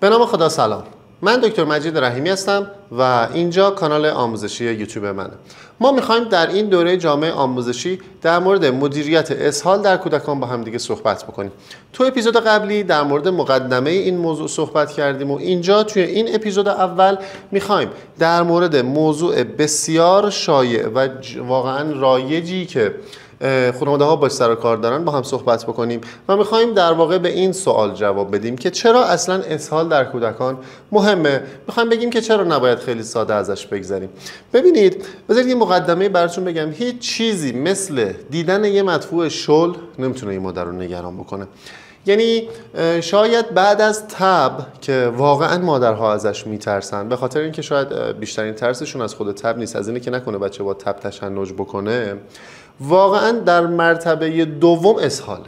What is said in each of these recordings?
به نام خدا سلام. من دکتر مجید رحیمی هستم و اینجا کانال آموزشی یوتیوب منه. ما میخوایم در این دوره جامعه آموزشی در مورد مدیریت اسهال در کودکان با هم دیگه صحبت بکنیم. تو اپیزود قبلی در مورد مقدمه این موضوع صحبت کردیم و اینجا توی این اپیزود اول میخوایم در مورد موضوع بسیار شایع و واقعا رایجی که خانواده ها باش سر و کار دارن با هم صحبت بکنیم و میخوایم در واقع به این سوال جواب بدیم که چرا اصلا اسهال در کودکان مهمه. میخوایم بگیم که چرا نباید خیلی ساده ازش بگذریم. ببینید، بذارید یه مقدمه براتون بگم. هیچ چیزی مثل دیدن یه مدفوع شل نمیتونه این مادر رو نگران بکنه. یعنی شاید بعد از تب که واقعا مادرها ازش میترسن، به خاطر اینکه شاید بیشترین ترسشون از خود تب نیست، از اینه که نکنه بچه با تب تشنج بکنه، واقعا در مرتبه دوم اسهاله.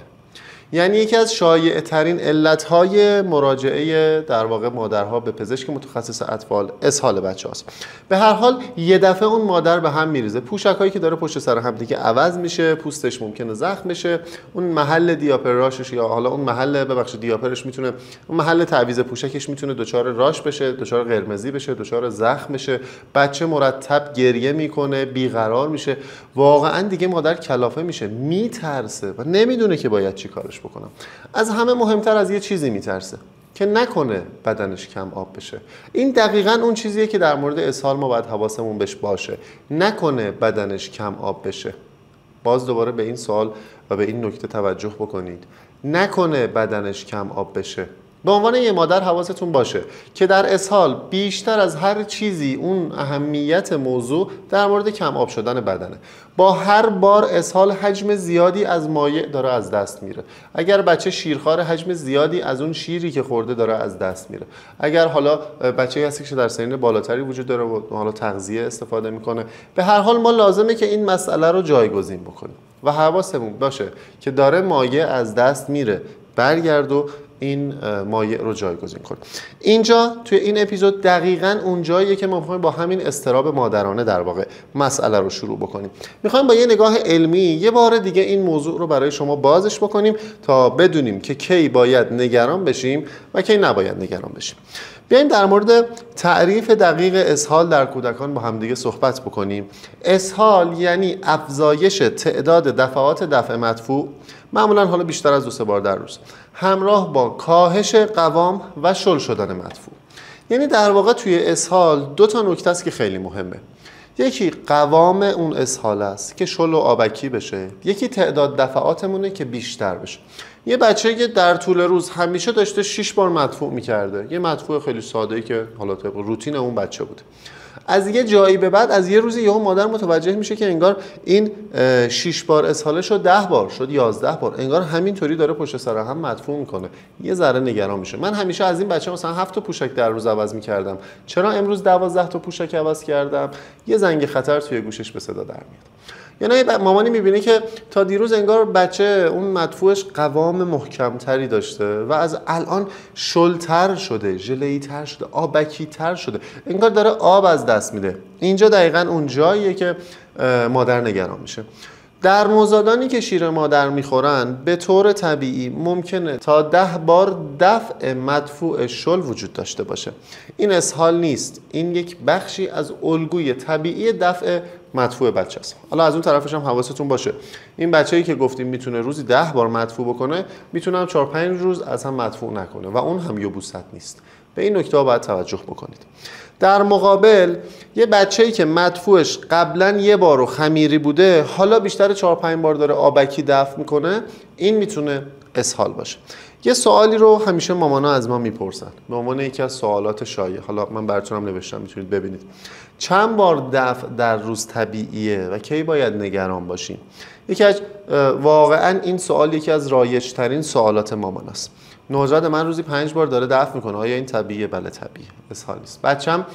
یعنی یکی از شایع ترین علتهای مراجعه در واقع مادرها به پزشک متخصص اطفال اسهال بچه هاست. به هر حال یه دفعه اون مادر به هم میریزه، پوشکایی که داره پشت سر هم دیگه عوض میشه، پوستش ممکنه زخم بشه، اون محل دیاپر راشش یا حالا اون محل دیاپرش میتونه، اون محل تعویض پوشکش میتونه دچار راش بشه، دچار قرمزی بشه، دچار زخم بشه، بچه مرتب گریه میکنه، بیقرار میشه، واقعا دیگه مادر کلافه میشه، میترسه و نمیدونه که باید چی کارش بکنم. از همه مهمتر از یه چیزی میترسه که نکنه بدنش کم آب بشه. این دقیقاً اون چیزیه که در مورد اسهال ما باید حواسمون بهش باشه، نکنه بدنش کم آب بشه. باز دوباره به این سوال و به این نکته توجه بکنید، نکنه بدنش کم آب بشه. به عنوان یه مادر حواستون باشه که در اسهال بیشتر از هر چیزی اون اهمیت موضوع در مورد کم آب شدن بدنه. با هر بار اسهال حجم زیادی از مایع داره از دست میره. اگر بچه شیرخواره، حجم زیادی از اون شیری که خورده داره از دست میره. اگر حالا بچه‌ای هستی که در سن بالاتری وجود داره و حالا تغذیه استفاده میکنه، به هر حال ما لازمه که این مسئله رو جایگزین بکنیم و حواسمون باشه که داره مایع از دست میره، برگرد و این مایع رو جایگزین کن. اینجا توی این اپیزود دقیقاً اون جاییه که ما می‌خوایم با همین اضطراب مادرانه در واقع مسئله رو شروع بکنیم. می‌خوایم با یه نگاه علمی یه بار دیگه این موضوع رو برای شما بازش بکنیم تا بدونیم که کی باید نگران بشیم و کی نباید نگران بشیم. بیایم در مورد تعریف دقیق اسهال در کودکان با همدیگه صحبت بکنیم. اسهال یعنی افزایش تعداد دفعات دفع مدفوع، معمولا حالا بیشتر از 2-3 بار در روز، همراه با کاهش قوام و شل شدن مدفوع. یعنی در واقع توی اسهال 2 نکته است که خیلی مهمه. یکی قوام اون اسهال است که شل و آبکی بشه، یکی تعداد دفعاتمونه که بیشتر بشه. یه بچه که در طول روز همیشه داشته 6 بار مدفوع میکرده، یه مدفوع خیلی ساده‌ای که حالا طبق روتین اون بچه بود، از یه جایی به بعد از یه روزی یهو مادر متوجه میشه که انگار این 6 بار اسهاله شد 10 بار، شد 11 بار، انگار همینطوری داره پشت سر هم مدفوع میکنه. یه ذره نگران میشه. من همیشه از این بچه مثلا 7 تا پوشک در روز عوض میکردم، چرا امروز 12 تا پوشک عوض کردم؟ یه زنگ خطر توی گوشش به صدا در میاد. یعنی مامانی میبینه که تا دیروز انگار بچه اون مدفوعش قوام محکمتری داشته و از الان شلتر شده، ژله‌ای‌تر شده، آبکی‌تر شده، انگار داره آب از دست میده. اینجا دقیقاً اون جاییه که مادر نگران میشه. در نوزادانی که شیر مادر میخورن به طور طبیعی ممکنه تا 10 بار دفع مدفوع شل وجود داشته باشه. این اسهال نیست، این یک بخشی از الگوی طبیعی دفع مدفوع بچه است. حالا از اون طرفش هم حواستون باشه، این بچه‌ای که گفتیم میتونه روزی 10 بار مدفوع بکنه، میتونه هم 4-5 روز از هم مدفوع نکنه و اون هم یبوست نیست. به این نکته ها باید توجه بکنید. در مقابل یه بچه‌ای که مدفوعش قبلا 1 بار و خمیری بوده، حالا بیشتر 4-5 بار داره آبکی دفع میکنه، این میتونه اسهال باشه. یه سوالی رو همیشه مامانا از ما میپرسن به عنوان یکی از سوالات شایع، حالا من براتونم نوشتم میتونید ببینید. چند بار دفع در روز طبیعیه و کی باید نگران باشیم؟ واقعا این سوال یکی از رایج ترین سوالات ماماناست. نوزاد من روزی 5 بار داره دفع میکنه، آیا این طبیعیه؟ بله طبیعیه، اسهال نیست. بچم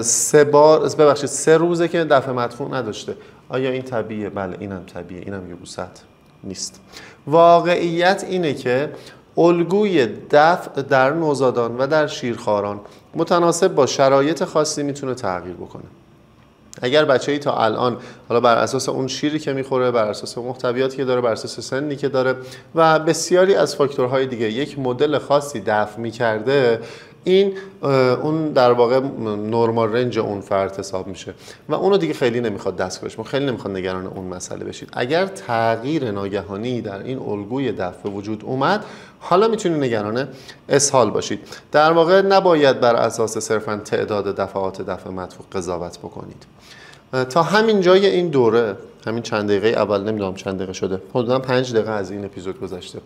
3 روزه که دفع مدفوع نداشته، آیا این طبیعیه؟ بله اینم طبیعیه، اینم یبوست نیست. واقعیت اینه که الگوی دفع در نوزادان و در شیرخواران متناسب با شرایط خاصی میتونه تغییر بکنه. اگر بچه‌ای تا الان حالا بر اساس اون شیری که میخوره، بر اساس محتویاتی که داره، بر اساس سنی که داره و بسیاری از فاکتورهای دیگه یک مدل خاصی دفع میکرده، این اون در واقع نورمال رنج اون فرد حساب میشه و اونو دیگه خیلی نمیخواد دستکاری کنید، خیلی نمیخواد نگران اون مسئله بشید. اگر تغییر ناگهانی در این الگوی دفع به وجود اومد، حالا میتونید نگران اسهال باشید. در واقع نباید بر اساس صرفاً تعداد دفعات دفع مدفوع قضاوت بکنید. تا همین جای این دوره، همین چند دقیقه اول، نمیدونم چند دقیقه شده، حدوداً 5 دقیقه از این اپیزود گذشته،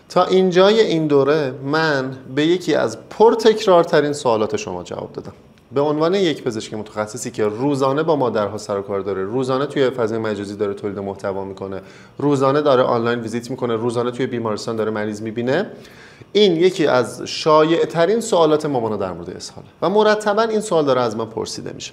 تا اینجای این دوره من به یکی از پرتکرارترین سوالات شما جواب دادم. به عنوان یک پزشک متخصصی که روزانه با مادرها سر و کار داره، روزانه توی فضای مجازی داره تولید محتوا میکنه، روزانه داره آنلاین ویزیت میکنه، روزانه توی بیمارستان داره مریض میبینه، این یکی از شایع ترین سوالات مامانا در مورد اسهاله و مرتبا این سوال داره از من پرسیده میشه.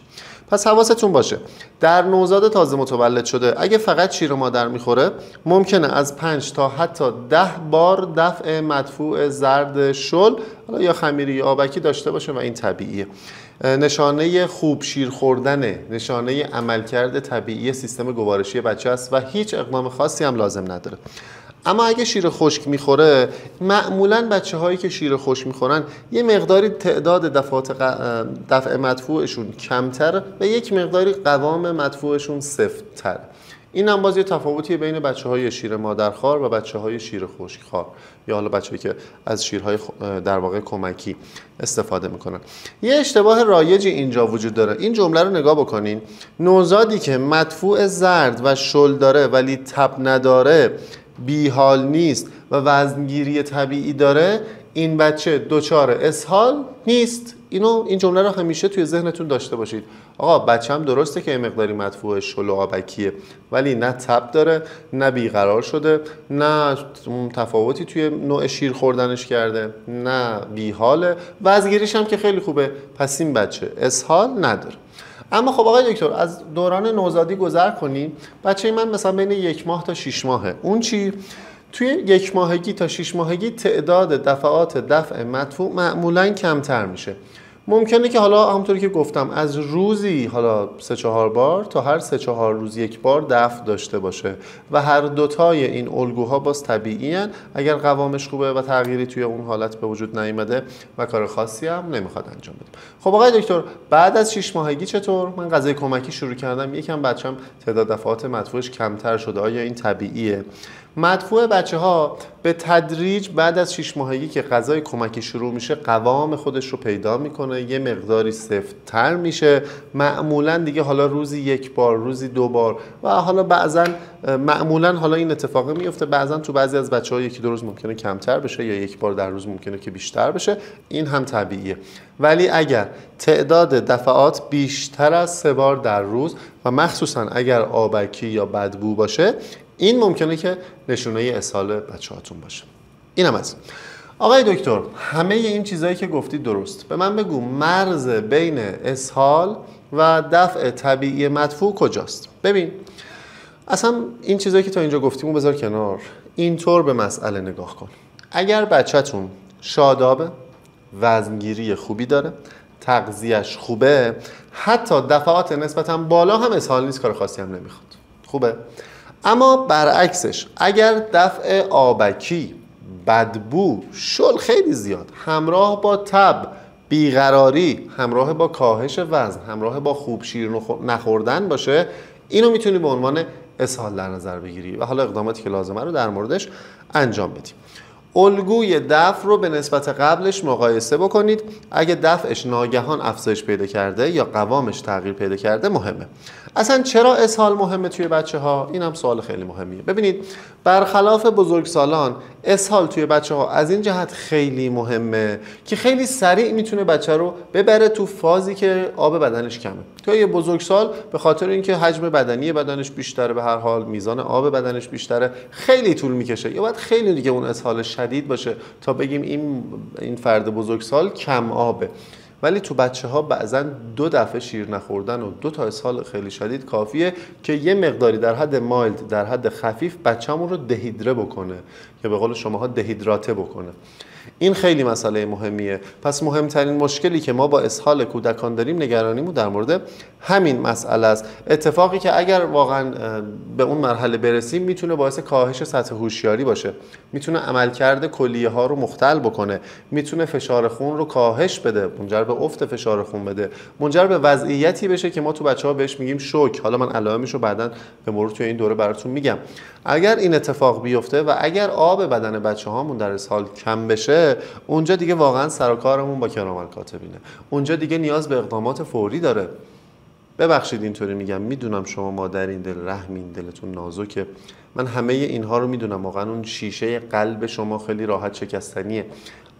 پس حواستون باشه، در نوزاد تازه متولد شده اگه فقط شیر مادر میخوره، ممکنه از 5 تا حتی 10 بار دفع مدفوع زرد شل یا خمیری یا آبکی داشته باشه و این طبیعیه. نشانه خوب شیر خوردن، نشانه عملکرد طبیعی سیستم گوارشی بچه است و هیچ اقدام خاصی هم لازم نداره. اما اگه شیر خشک میخوره، معمولاً بچه‌هایی که شیر خشک میخورن یه مقداری تعداد دفع مدفوعشون کمتر و یک مقداری قوام مدفوعشون سفت‌تر. این هم باز یه تفاوتی بین بچه‌های شیر مادرخوار و بچه‌های شیر خشکخوار یا حالا بچه‌ای که از شیرهای در واقع کمکی استفاده میکنن. یه اشتباه رایجی اینجا وجود داره. این جمله رو نگاه بکنین: نوزادی که مدفوع زرد و شل داره ولی تب نداره، بیحال نیست و وزنگیری طبیعی داره، این بچه دچار اسهال نیست. این جمله رو همیشه توی ذهنتون داشته باشید. آقا بچه‌م درسته که مقداری مدفوع شل و آبکیه، ولی نه تب داره، نه بیقرار شده، نه تفاوتی توی نوع شیر خوردنش کرده، نه بیحاله، وزنگیریش هم که خیلی خوبه، پس این بچه اسهال نداره. اما خب آقای دکتر، از دوران نوزادی گذر کنیم، بچه من مثلا بین 1 ماه تا 6 ماهه، اون چی؟ توی 1 ماهگی تا 6 ماهگی تعداد دفعات دفع مدفوع معمولاً کمتر میشه. ممکنه که حالا همونطوری که گفتم از روزی حالا 3-4 بار تا هر 3-4 روز 1 بار دفع داشته باشه و هر دوتای این الگوها باز طبیعی هن اگر قوامش خوبه و تغییری توی اون حالت به وجود نیامده و کار خاصی هم نمیخواد انجام بده. خب آقای دکتر، بعد از 6 ماهگی چطور؟ من غذای کمکی شروع کردم، یکم بچه‌م تعداد دفعات مدفوعش کمتر شده، آیا این طبیعیه؟ مدفوع بچه‌ها به تدریج بعد از 6 ماهگی که غذای کمکی شروع میشه قوام خودش رو پیدا میکنه، یه مقداری سفت‌تر میشه، معمولا دیگه حالا روزی 1 بار، روزی 2 بار و حالا بعضا معمولا حالا این اتفاق میفته، بعضا تو بعضی از بچه‌ها 1-2 روز ممکنه کمتر بشه یا 1 بار در روز ممکنه که بیشتر بشه، این هم طبیعیه. ولی اگر تعداد دفعات بیشتر از 3 بار در روز و مخصوصا اگر آبکی یا بدبو باشه، این ممکنه که نشونه اسهال بچه‌هاتون باشه. اینم از آقای دکتر، همه این چیزایی که گفتید درست. به من بگو مرز بین اسهال و دفع طبیعی مدفوع کجاست؟ ببین، اصلا این چیزایی که تا اینجا گفتیمو بذار کنار، اینطور به مسئله نگاه کن. اگر بچه‌تون شادابه، وزنگیری خوبی داره، تغذیه‌اش خوبه، حتی دفعات نسبتاً بالا هم اسهال نیست، کار خاصی هم نمیخواد. خوبه؟ اما برعکسش، اگر دفع آبکی، بدبو، شل خیلی زیاد، همراه با تب، بیقراری، همراه با کاهش وزن، همراه با خوب شیر نخوردن باشه، اینو میتونی به عنوان اسهال در نظر بگیری و حالا اقداماتی که لازمه رو در موردش انجام بدی. الگوی دفع رو به نسبت قبلش مقایسه بکنید. اگه دفعش ناگهان افزایش پیدا کرده یا قوامش تغییر پیدا کرده مهمه. اصلا چرا اسهال مهمه توی بچه‌ها؟ این هم سوال خیلی مهمیه. ببینید، برخلاف بزرگسالان، اسهال توی بچه‌ها از این جهت خیلی مهمه که خیلی سریع میتونه بچه رو ببره تو فازی که آب بدنش کمه. توی یه بزرگسال به خاطر اینکه حجم بدنی بدنش بیشتره، به هر حال میزان آب بدنش بیشتره، خیلی طول میکشه. یا باید خیلی دیگه اون اسهال شدید باشه تا بگیم این فرد بزرگسال کم آبه. ولی تو بچه‌ها بعضن 2 دفعه شیر نخوردن و 2 تا اسهال خیلی شدید کافیه که یه مقداری در حد مایلد، در حد خفیف بچه‌مون رو دهیدره بکنه، که به قول شماها دهیدراته بکنه. این خیلی مسئله مهمیه. پس مهمترین مشکلی که ما با اسهال کودکان داریم نگرانیمون در مورد همین مسئله است. اتفاقی که اگر واقعا به اون مرحله برسیم میتونه باعث کاهش سطح هوشیاری باشه، میتونه عملکرد کلیه ها رو مختل بکنه، میتونه فشار خون رو کاهش بده، منجر به افت فشار خون بده، منجر به وضعیتی بشه که ما تو بچه‌ها بهش میگیم شوک. حالا من علائمش رو بعداً به مرور توی این دوره براتون میگم. اگر این اتفاق بیفته و اگر آب بدن بچه‌هامون در اسهال کم بشه، اونجا دیگه واقعا سر و کارمون با کرام الکاتبینه. اونجا دیگه نیاز به اقدامات فوری داره. ببخشید اینطوری میگم، میدونم شما مادرین، دل رحمین، دلتون نازکه، من همه اینها رو میدونم، واقعا اون شیشه قلب شما خیلی راحت شکستنیه،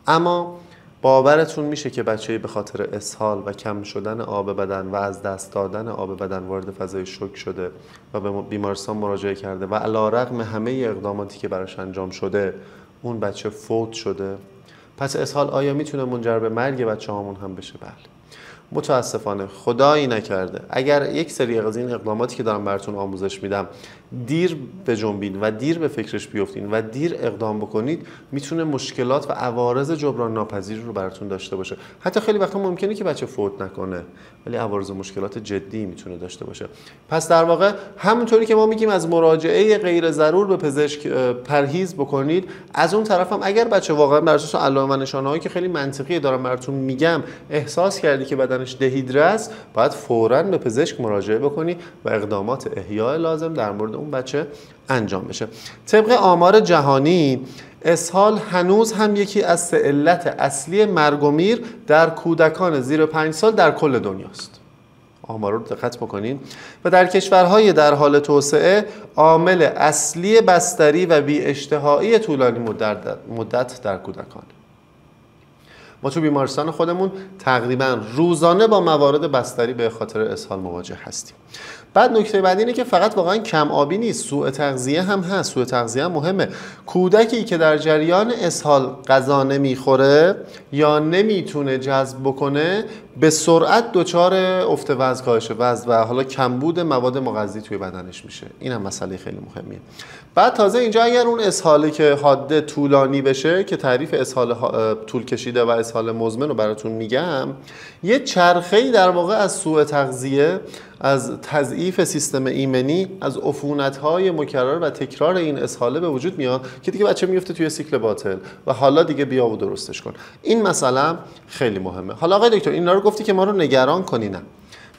اما باورتون میشه که بچه‌ای به خاطر اسهال و کم شدن آب بدن و از دست دادن آب بدن وارد فضای شوک شده و به بیمارستان مراجعه کرده و علی‌رغم همه اقداماتی که براش انجام شده اون بچه فوت شده؟ پس اسهال آیا میتونه منجر به مرگ بچه‌هامون هم بشه؟ بله. متاسفانه خدایی نکرده اگر یک سری از این اقداماتی که دارم براتون آموزش میدم دیر بجنبین و دیر به فکرش بیفتین و دیر اقدام بکنید، میتونه مشکلات و عوارض جبران ناپذیر رو براتون داشته باشه. حتی خیلی وقتا ممکنه که بچه فوت نکنه ولی عوارض و مشکلات جدی میتونه داشته باشه. پس در واقع همونطوری که ما میگیم از مراجعه غیر ضرور به پزشک پرهیز بکنید، از اون طرف هم اگر بچه واقعا بر اساس علائم و نشانه‌هایی که خیلی منطقی دارم براتون میگم احساس کردی که بدنش دهیدره است، باید فوراً به پزشک مراجعه بکنی و اقدامات احیاء لازم در مورد اون بچه انجام بشه. طبق آمار جهانی اسهال هنوز هم یکی از 3 علت اصلی مرگ و میر در کودکان زیر 5 سال در کل دنیاست. آمار رو دقت بکنین. و در کشورهای در حال توسعه عامل اصلی بستری و بی‌اشتهایی طولانی مدت در کودکان. ما تو بیمارستان خودمون تقریبا روزانه با موارد بستری به خاطر اسهال مواجه هستیم. بعد نکته بعدی اینه که فقط واقعا کم آبی نیست، سوء تغذیه هم هست. سوء تغذیه هم مهمه. کودکی که در جریان اسهال غذا نمیخوره یا نمیتونه جذب بکنه به سرعت دچار افت وزن، کاهش وزن و حالا کمبود مواد مغذی توی بدنش میشه. این هم مسئله خیلی مهمیه. بعد تازه اینجا اگر اون اسهالی که حاده طولانی بشه که تعریف اسهال طول کشیده و اسهال مزمن رو براتون میگم، یه چرخه‌ای در واقع از سوء تغذیه، از تضعیف سیستم ایمنی، از عفونت‌های مکرر و تکرار این اسهاله به وجود میاد که دیگه بچه میفته توی سیکل باطل و حالا دیگه بیا و درستش کن. این مسئله خیلی مهمه. حالا آقای دکتر اینا رو گفتی که ما رو نگران کنی؟ نه،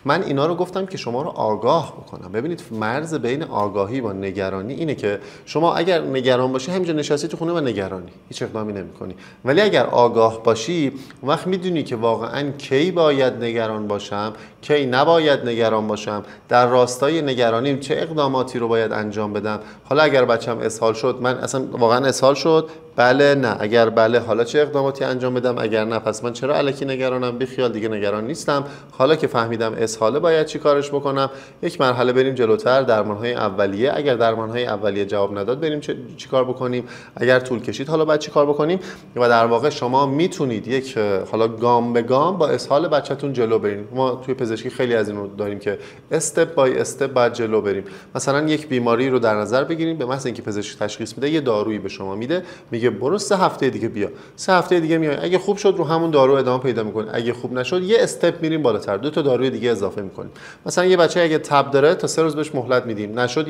من اینا رو گفتم که شما رو آگاه بکنم. ببینید مرز بین آگاهی با نگرانی اینه که شما اگر نگران باشی همینجا نشستی تو خونه و نگرانی، هیچ اقدامی نمی‌کنی. ولی اگر آگاه باشی اون وقت میدونی که واقعاً کی باید نگران باشم، کی نباید نگران باشم، در راستای نگرانیم چه اقداماتی رو باید انجام بدم. حالا اگر بچه‌م اسهال شد، من اصلا واقعاً اسهال شد، بله نه، اگر بله حالا چه اقداماتی انجام بدم، اگر نه پس من چرا الکی نگرانم، بیخیال دیگه نگران نیستم. حالا که فهمیدم اسهاله باید چی کارش بکنم، یک مرحله بریم جلوتر، درمانهای اولیه. اگر درمانهای اولیه جواب نداد بریم چی کار بکنیم، اگر طول کشید حالا باید چی کار بکنیم. و در واقع شما میتونید یک حالا گام به گام با اسهال بچه‌تون جلو برید. ما توی پزشکی خیلی از اینو داریم که استپ بای استپ باید جلو بریم. مثلا یک بیماری رو در نظر بگیریم، به محض اینکه پزشک تشخیص میده یه دارویی به شما میده، میگه برو 3 هفته دیگه بیا، 3 هفته دیگه میای، اگه خوب شد رو همون دارو ادامه پیدا میکنی، اگه خوب نشد یه استپ میریم بالاتر، 2 تا داروی دیگه اضافه میکنیم. مثلا یه بچه اگه تب داره تا 3 روز بهش مهلت میدیم، نشد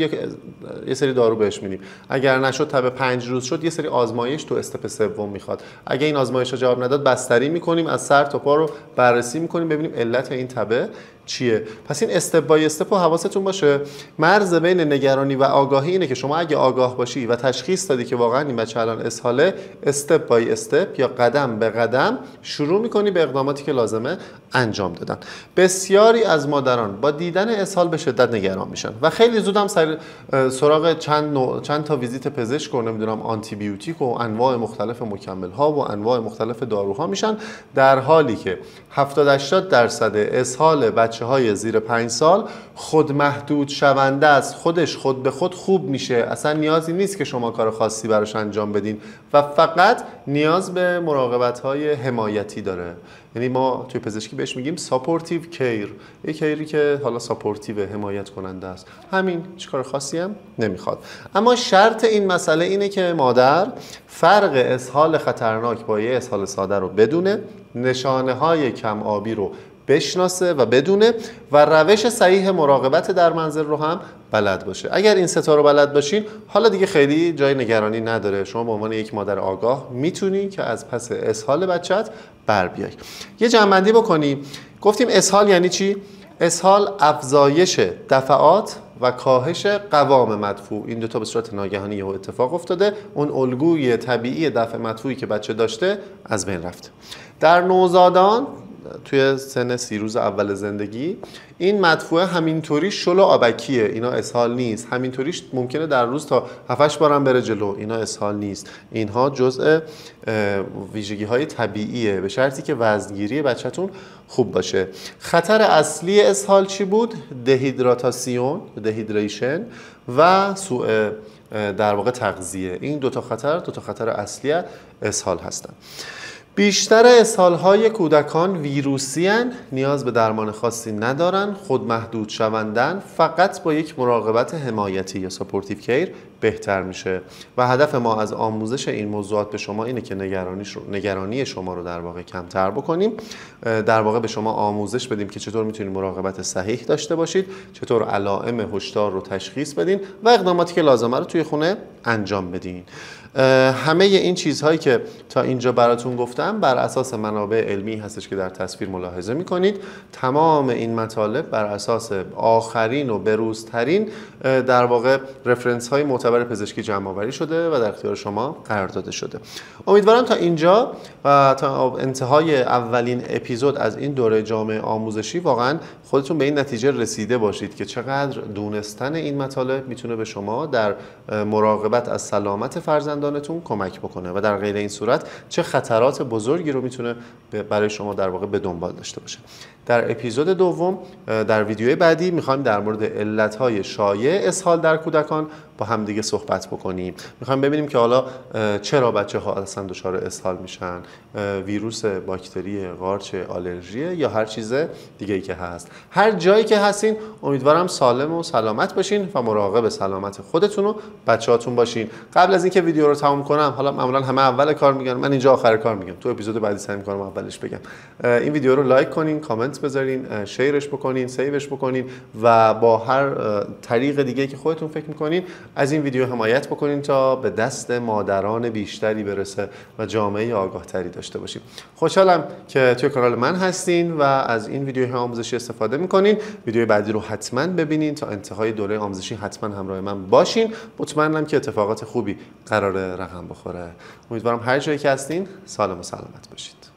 یه سری دارو بهش میدیم، اگر نشد تب 5 روز شد یه سری آزمایش تو استپ سوم میخواد، اگه این آزمایش‌ها جواب نداد بستری میکنیم، از سر تا پا رو بررسی میکنیم ببینیم علت این تبه چیه. پس این استپ بای استپ و حواستون باشه. مرز بین نگرانی و آگاهی اینه که شما اگه آگاه باشی و تشخیص دادی که واقعا این بچه الان اسهاله، استپ بای استپ یا قدم به قدم شروع میکنی به اقداماتی که لازمه انجام دادن. بسیاری از مادران با دیدن اسهال به شدت نگران میشن و خیلی زود هم سراغ چند تا ویزیت پزشک و نمیدونم آنتی بیوتیک و انواع مختلف مکمل ها و انواع مختلف داروها میشن، در حالی که 70-80% اسهال بچه‌های زیر 5 سال خودمحدود شونده است، خودش خود به خود خوب میشه، اصلا نیازی نیست که شما کار خاصی براش انجام بدین و فقط نیاز به مراقبت‌های حمایتی داره. یعنی ما توی پزشکی بهش میگیم ساپورتیو کیر، یک کیری که حالا ساپورتیو، حمایت کننده است. همین، هیچ کار خاصی هم نمیخواد. اما شرط این مسئله اینه که مادر فرق اسهال خطرناک با یه اسهال ساده رو بدونه، نشانه‌های کم آبی رو بشناسه و بدونه و روش صحیح مراقبت در منزل رو هم بلد باشه. اگر این ستا رو بلد باشین، حالا دیگه خیلی جای نگرانی نداره. شما به عنوان یک مادر آگاه میتونی که از پس اسهال بچت بر بیای. یه جمع‌بندی بکنیم. گفتیم اسهال یعنی چی؟ اسهال افزایش دفعات و کاهش قوام مدفوع. این دو تا به صورت ناگهانی اتفاق افتاده. اون الگوی طبیعی دفع مدفوعی که بچه داشته از بین رفته. در نوزادان توی سن 30 روز اول زندگی این مدفوعه همینطوری شل و آبکیه، اینا اسهال نیست. همینطوریش ممکنه در روز تا 7-8 بارم بره جلو، اینا اسهال نیست. اینها جزء ویژگی های طبیعیه، به شرطی که وزنگیری بچه‌تون خوب باشه. خطر اصلی اسهال چی بود؟ دهیدراتاسیون، دهیدریشن و سوء در واقع تغذیه. این دو تا خطر اصلی اسهال هستن. بیشتر اسهال‌های کودکان ویروسی هستند، نیاز به درمان خاصی ندارن، خودمحدود شوندن، فقط با یک مراقبت حمایتی یا ساپورتیو کیر بهتر میشه. و هدف ما از آموزش این موضوعات به شما اینه که نگرانی شما رو در واقع کمتر بکنیم، در واقع به شما آموزش بدیم که چطور میتونید مراقبت صحیح داشته باشید، چطور علائم هشدار رو تشخیص بدین و اقداماتی که لازمه رو توی خونه انجام بدین. همه این چیزهایی که تا اینجا براتون گفتم بر اساس منابع علمی هستش که در تصویر ملاحظه میکنید. تمام این مطالب بر اساس آخرین و بروزترین در واقع رفرنس های معتبر پزشکی جمع آوری شده و در اختیار شما قرار داده شده. امیدوارم تا اینجا و تا انتهای اولین اپیزود از این دوره جامعه آموزشی واقعا خودتون به این نتیجه رسیده باشید که چقدر دونستن این مطالب میتونه به شما در مراقبت از سلامت فرزندانتون کمک بکنه و در غیر این صورت چه خطرات بزرگی رو میتونه برای شما در واقع به دنبال داشته باشه. در اپیزود دوم در ویدیوی بعدی میخوایم در مورد علتهای شایع اسهال در کودکان با هم دیگه صحبت بکنیم. میخوایم ببینیم که حالا چرا بچه‌ها اصلا دچار اسهال میشن، ویروس، باکتری، قارچ، آلرژی یا هر چیز دیگه‌ای که هست. هر جایی که هستین امیدوارم سالم و سلامت باشین و مراقب سلامت خودتون و بچه‌هاتون باشین. قبل از اینکه ویدیو رو تموم کنم، حالا معمولا همه اول کار میگن، من اینجا آخر کار میگم، تو اپیزود بعدی سعی می‌کنم اولش بگم. این ویدیو رو لایک کنین، کامنت بذارین، شیرش بکنین، سیوش بکنین و با هر طریق دیگه که خودتون فکر می‌کنین از این ویدیو حمایت بکنین تا به دست مادران بیشتری برسه و جامعه آگاه‌تری داشته باشیم. خوشحالم که توی کانال من هستین و از این ویدیوهای آموزشی استفاده می‌کنین. ویدیو بعدی رو حتما ببینین، تا انتهای دوره آموزشی حتما همراه من باشین. مطمئنم که اتفاقات خوبی قراره رقم بخوره. امیدوارم هر جایی که هستین سالم و سلامت باشید.